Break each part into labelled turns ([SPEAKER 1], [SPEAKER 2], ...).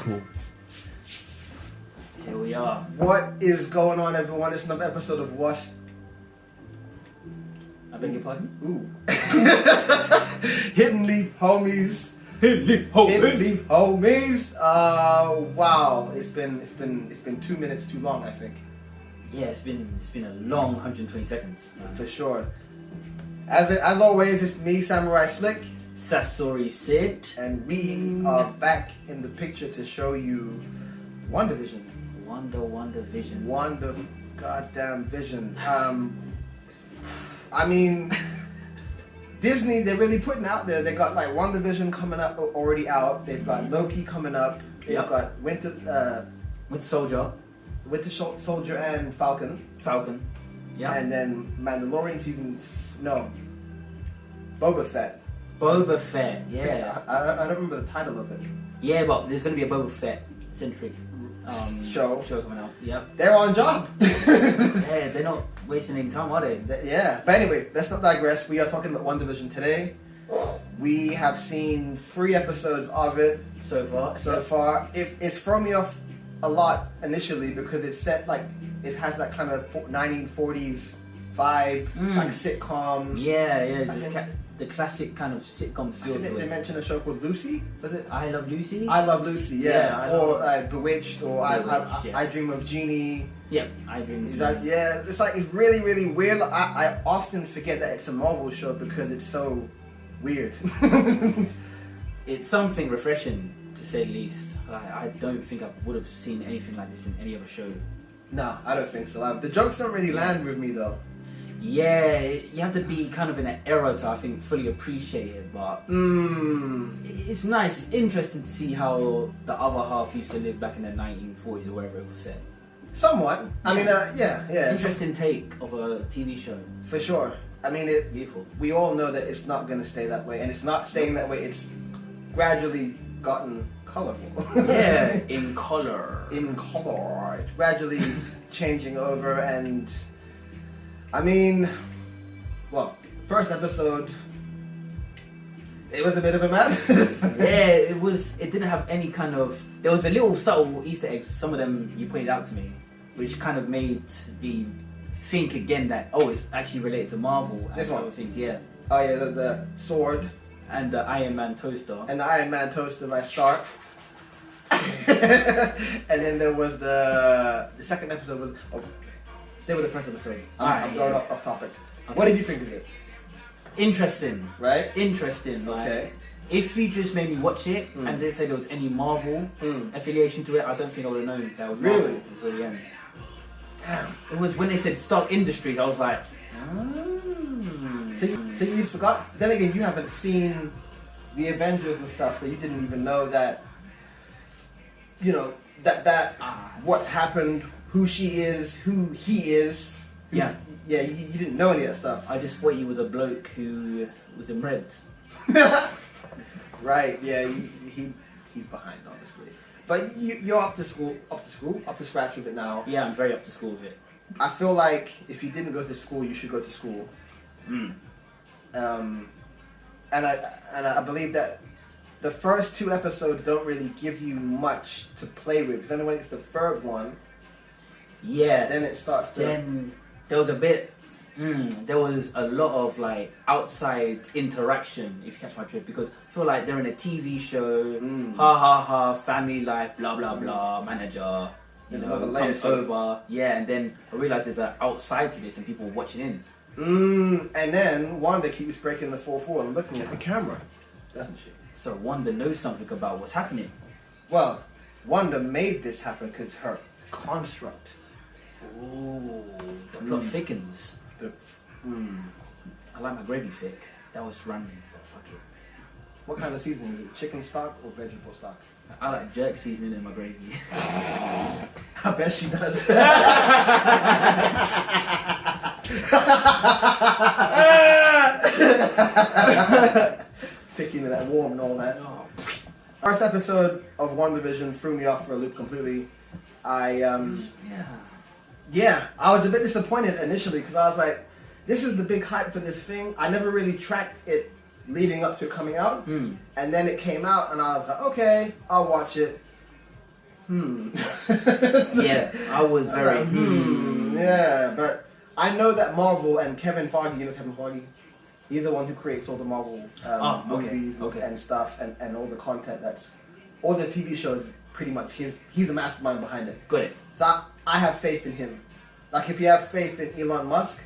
[SPEAKER 1] Cool. Here we are.
[SPEAKER 2] What is going on, everyone? It's another episode of What's...
[SPEAKER 1] I beg your pardon?
[SPEAKER 2] Ooh. Hidden Leaf Homies.
[SPEAKER 1] Hidden Leaf
[SPEAKER 2] Homies. Wow. It's been 2 minutes too long, I think.
[SPEAKER 1] Yeah, it's been a long 120 seconds.
[SPEAKER 2] For sure. As always, it's me, Samurai Slick.
[SPEAKER 1] Sasori Sid.
[SPEAKER 2] And we are back in the picture to show you WandaVision.
[SPEAKER 1] WandaVision.
[SPEAKER 2] Wanda goddamn vision. I mean, Disney, they're really putting out there. They got like WandaVision coming up, already out. They've got Loki coming up. They've got Winter Soldier and Falcon.
[SPEAKER 1] Yeah.
[SPEAKER 2] And then Mandalorian Boba Fett.
[SPEAKER 1] Yeah.
[SPEAKER 2] I don't remember the title of it.
[SPEAKER 1] Yeah, but there's gonna be a Boba Fett centric
[SPEAKER 2] show
[SPEAKER 1] coming out. Yep.
[SPEAKER 2] They're on job.
[SPEAKER 1] Yeah, they're not wasting any time, are they?
[SPEAKER 2] Yeah. But anyway, let's not digress. We are talking about WandaVision today. We have seen 3 episodes of it
[SPEAKER 1] so
[SPEAKER 2] far. It's thrown me off a lot initially because it's set like it has that kind of 1940s vibe, like sitcom.
[SPEAKER 1] Yeah. The classic kind of sitcom feel.
[SPEAKER 2] I think they mentioned a show called Lucy. Was it?
[SPEAKER 1] I Love Lucy.
[SPEAKER 2] I Love Lucy. Yeah. Or Bewitched, or
[SPEAKER 1] Bewitched,
[SPEAKER 2] I Dream of Jeannie.
[SPEAKER 1] Yep, I Dream of Jeannie.
[SPEAKER 2] Yeah, it's like it's really, really weird. I often forget that it's a Marvel show because it's so weird.
[SPEAKER 1] It's something refreshing, to say the least. I don't think I would have seen anything like this in any other show.
[SPEAKER 2] No, I don't think so. The jokes don't really land with me though.
[SPEAKER 1] Yeah, you have to be kind of in an era to, I think, fully appreciate it, but it's nice. It's interesting to see how the other half used to live back in the 1940s or wherever it was set.
[SPEAKER 2] Somewhat. I mean, yeah.
[SPEAKER 1] Interesting take of a TV show.
[SPEAKER 2] For sure. I mean,
[SPEAKER 1] beautiful.
[SPEAKER 2] We all know that it's not going to stay that way, and it's not staying that way. It's gradually gotten colorful.
[SPEAKER 1] Yeah, in color.
[SPEAKER 2] It's gradually changing over, and I mean, well, first episode, it was a bit of a mess.
[SPEAKER 1] Yeah, it was. It didn't have any kind of. There was a little subtle Easter eggs. Some of them you pointed out to me, which kind of made me think again that it's actually related to Marvel and
[SPEAKER 2] this one.
[SPEAKER 1] Other things. Yeah.
[SPEAKER 2] Oh yeah, the sword
[SPEAKER 1] and the Iron Man toaster.
[SPEAKER 2] And the Iron Man toaster by Stark. And then there was the second episode was. Stay with the first episode. I'm going off topic. Okay. What did you think of it?
[SPEAKER 1] Interesting.
[SPEAKER 2] Right?
[SPEAKER 1] Interesting. Like,
[SPEAKER 2] okay.
[SPEAKER 1] If you just made me watch it and didn't say there was any Marvel affiliation to it, I don't think I would have known that was Marvel until the end.
[SPEAKER 2] Damn.
[SPEAKER 1] It was when they said Stark Industries, I was like,
[SPEAKER 2] So you forgot? Then again, you haven't seen the Avengers and stuff, so you didn't even know that, that what's happened, who she is, who he is.
[SPEAKER 1] Yeah.
[SPEAKER 2] Yeah, you didn't know any of that stuff.
[SPEAKER 1] I just thought he was a bloke who was in red.
[SPEAKER 2] Right, yeah, he's behind, obviously. But you're up to scratch with it now.
[SPEAKER 1] Yeah, I'm very up to school with it.
[SPEAKER 2] I feel like if you didn't go to school, you should go to school. And I believe that the first 2 episodes don't really give you much to play with. Then when it's the third one, then it starts to...
[SPEAKER 1] Then there was a bit... there was a lot of like outside interaction, if you catch my drift, because I feel like they're in a TV show, family life, blah blah blah, manager, comes over, and then I realised there's an outside to this and people watching in.
[SPEAKER 2] And then Wanda keeps breaking the fourth wall and looking at the camera, doesn't she?
[SPEAKER 1] So Wanda knows something about what's happening.
[SPEAKER 2] Well, Wanda made this happen because her construct.
[SPEAKER 1] Ooh, the plot thickens. I like my gravy thick. That was random, but fuck it.
[SPEAKER 2] What kind of seasoning is it? Chicken stock or vegetable stock?
[SPEAKER 1] I like jerk seasoning in my gravy.
[SPEAKER 2] I bet she does. Thinking of that warm and all that. First episode of WandaVision threw me off for a loop completely. I was a bit disappointed initially because I was like, this is the big hype for this thing. I never really tracked it leading up to it coming out. And then it came out and I was like, okay, I'll watch it.
[SPEAKER 1] Yeah, I was very.
[SPEAKER 2] Yeah, but I know that Marvel and Kevin Feige, you know Kevin Feige? He's the one who creates all the Marvel movies and stuff and all the content all the TV shows, pretty much. He's the mastermind behind it.
[SPEAKER 1] Got it.
[SPEAKER 2] So I have faith in him. Like, if you have faith in Elon Musk,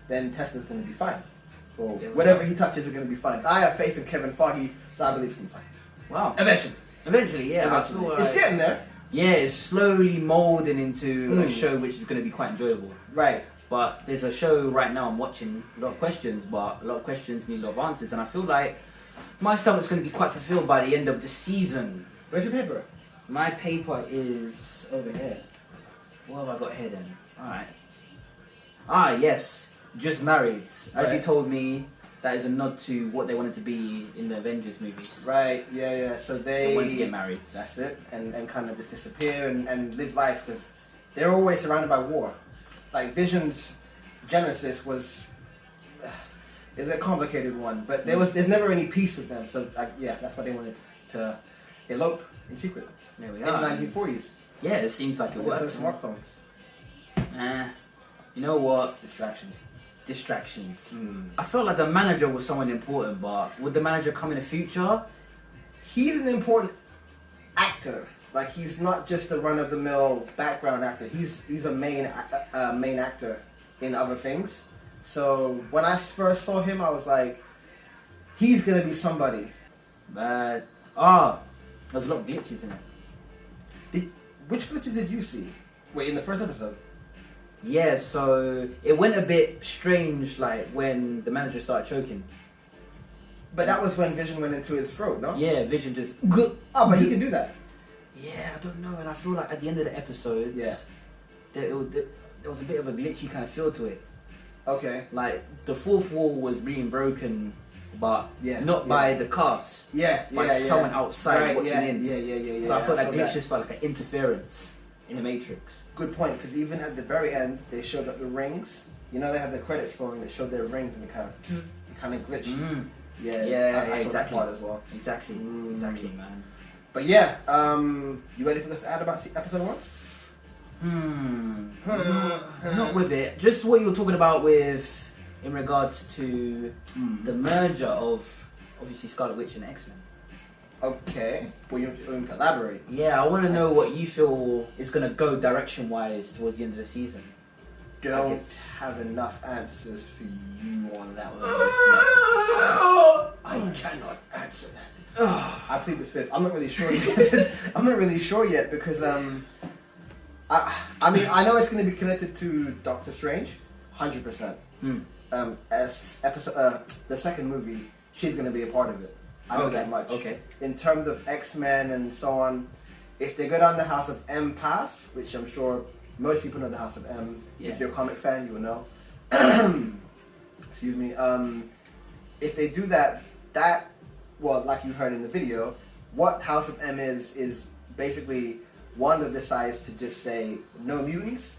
[SPEAKER 2] then Tesla's going to be fine. Or whatever he touches is going to be fine. I have faith in Kevin Feige, so I believe it's going to be fine.
[SPEAKER 1] Wow.
[SPEAKER 2] Eventually,
[SPEAKER 1] yeah.
[SPEAKER 2] Eventually. It's getting there.
[SPEAKER 1] Yeah, it's slowly molding into a show which is going to be quite enjoyable.
[SPEAKER 2] Right.
[SPEAKER 1] But there's a show right now I'm watching, a lot of questions, but a lot of questions need a lot of answers. And I feel like my stomach's going to be quite fulfilled by the end of the season.
[SPEAKER 2] Where's your paper?
[SPEAKER 1] My paper is over here. What have I got here then? Alright. Ah, yes. Just Married. As you told me, that is a nod to what they wanted to be in the Avengers movies.
[SPEAKER 2] Right, yeah. So they
[SPEAKER 1] wanted to get married.
[SPEAKER 2] That's it. And kind of just disappear and live life, because they're always surrounded by war. Like, Vision's genesis was is a complicated one, but there's never any peace with them. So that's why they wanted to elope in secret.
[SPEAKER 1] There we
[SPEAKER 2] in
[SPEAKER 1] are.
[SPEAKER 2] the 1940s.
[SPEAKER 1] Yeah, it seems like it works.
[SPEAKER 2] Smartphones.
[SPEAKER 1] You know what?
[SPEAKER 2] Distractions.
[SPEAKER 1] I felt like the manager was someone important, but would the manager come in the future?
[SPEAKER 2] He's an important actor. Like, he's not just a run-of-the-mill background actor. He's a main actor in other things. So when I first saw him, I was like, he's gonna be somebody.
[SPEAKER 1] But there's a lot of glitches in it.
[SPEAKER 2] Which glitches did you see? Wait, in the first episode?
[SPEAKER 1] Yeah, so it went a bit strange, like when the manager started choking.
[SPEAKER 2] But that was when Vision went into his throat, no?
[SPEAKER 1] Yeah, Vision just.
[SPEAKER 2] Oh, but he can do that.
[SPEAKER 1] Yeah, I don't know, and I feel like at the end of the episode, there was a bit of a glitchy kind of feel to it.
[SPEAKER 2] Okay.
[SPEAKER 1] Like the fourth wall was being broken, but not by the cast. By someone outside watching in.
[SPEAKER 2] Yeah.
[SPEAKER 1] So I felt like glitches felt like an interference in the Matrix.
[SPEAKER 2] Good point, because even at the very end, they showed up the rings. You know, they had the credits rolling that showed their rings, and it kind of glitched. I saw that part as well.
[SPEAKER 1] Exactly, man.
[SPEAKER 2] But yeah, you got anything else to add about episode 1?
[SPEAKER 1] Not with it. Just what you were talking about with, in regards to the merger of obviously Scarlet Witch and X-Men.
[SPEAKER 2] Okay. Well, you can elaborate.
[SPEAKER 1] Yeah, I want to know what you feel is going to go direction-wise towards the end of the season.
[SPEAKER 2] Don't have enough answers for you on that one. I cannot answer that. I plead the fifth. I'm not really sure yet. I'm not really sure yet because I mean, I know it's going to be connected to Doctor Strange, 100%. As episode the second movie, she's going to be a part of it. I know that much.
[SPEAKER 1] Okay.
[SPEAKER 2] In terms of X-Men and so on, if they go down the House of M path, which I'm sure most people know the House of M. If you're a comic fan, you will know. Excuse me. If they do that, well, like you heard in the video, what House of M is basically Wanda decides to just say no mutants,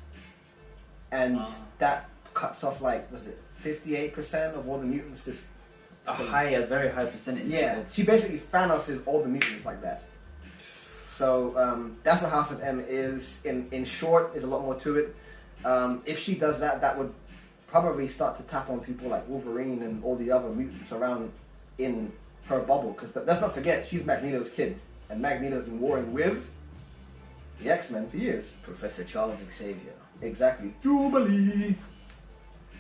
[SPEAKER 2] and that cuts off, like, was it 58% of all the mutants? Just
[SPEAKER 1] a very high percentage.
[SPEAKER 2] Yeah, she basically Thanos' all the mutants like that. So that's what House of M is. In short, there's a lot more to it. If she does that, that would probably start to tap on people like Wolverine and all the other mutants around in her bubble. Because let's not forget, she's Magneto's kid, and Magneto's been warring with the X-Men for years.
[SPEAKER 1] Professor Charles Xavier.
[SPEAKER 2] Exactly. Jubilee.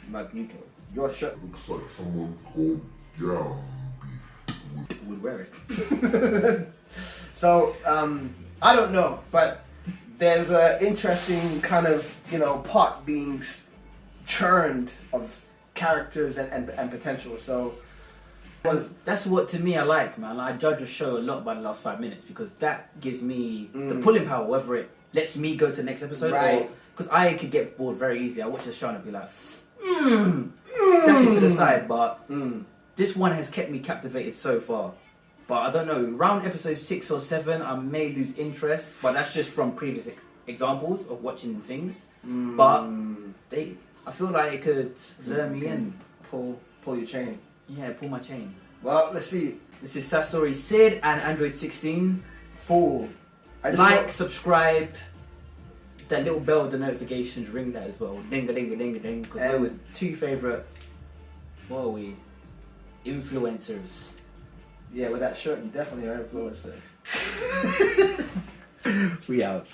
[SPEAKER 1] Magneto.
[SPEAKER 2] Your shirt
[SPEAKER 3] looks like someone called Gambit
[SPEAKER 2] would wear it. So, I don't know, but there's an interesting kind of, pot being churned of characters and potential. So,
[SPEAKER 1] that's what, to me, I like, man. I judge a show a lot by the last 5 minutes, because that gives me the pulling power, whether it lets me go to the next episode, or because I could get bored very easily. I watch the show and I'd be like, dash it to the side, but this one has kept me captivated so far. But I don't know, around episode 6 or 7, I may lose interest, but that's just from previous examples of watching things. But I feel like it could lure me in.
[SPEAKER 2] Pull your chain.
[SPEAKER 1] Yeah, pull my chain.
[SPEAKER 2] Well, let's see.
[SPEAKER 1] This is Sasori Sid and Android 16.
[SPEAKER 2] Fool.
[SPEAKER 1] Like, subscribe. That little bell, the notifications, ring that as well. Ding a ding a ding a ding. Because we're with 2 favorite, what are we? Influencers.
[SPEAKER 2] Yeah, with that shirt, you definitely are an influencer. We out.